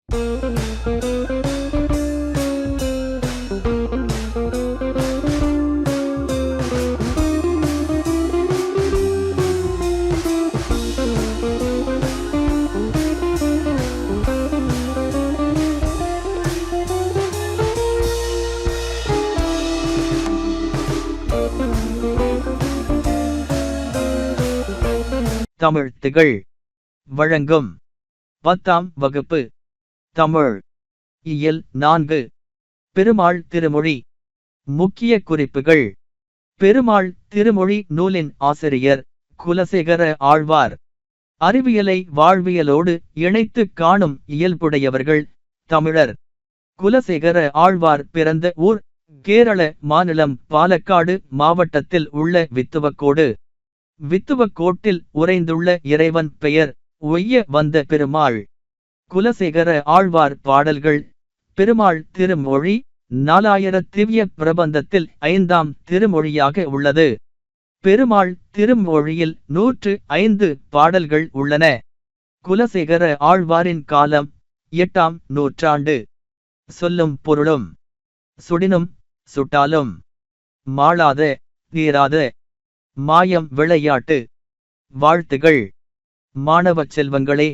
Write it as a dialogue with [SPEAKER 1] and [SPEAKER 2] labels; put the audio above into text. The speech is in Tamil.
[SPEAKER 1] தமிழ் திகழ் வழங்கும் 10ஆம் வகுப்பு தமிழ் இயல் 4 பெருமாள் திருமொழி. முக்கிய குறிப்புகள். பெருமாள் திருமொழி நூலின் ஆசிரியர் குலசேகர ஆழ்வார். அறிவியலை வாழ்வியலோடு இணைத்துக் காணும் இயல்புடையவர்கள் தமிழர். குலசேகர ஆழ்வார் பிறந்த ஊர் கேரள மாநிலம் பாலக்காடு மாவட்டத்தில் உள்ள வித்துவக்கோடு. வித்துவக்கோட்டில் உறைந்துள்ள இறைவன் பெயர் ஒய்ய வந்த பெருமாள். குலசேகர ஆழ்வார் பாடல்கள். பெருமாள் திருமொழி 4000 திவ்ய பிரபந்தத்தில் 5ஆம் திருமொழியாக உள்ளது. பெருமாள் திருமொழியில் 105 பாடல்கள் உள்ளன. குலசேகர ஆழ்வாரின் காலம் 8ஆம் நூற்றாண்டு. சொல்லும் பொருளும். சுடினும் சுட்டாலும் மாளாத தீராத மாயம் விளையாட்டு. வாழ்த்துகள் மாணவச் செல்வங்களே.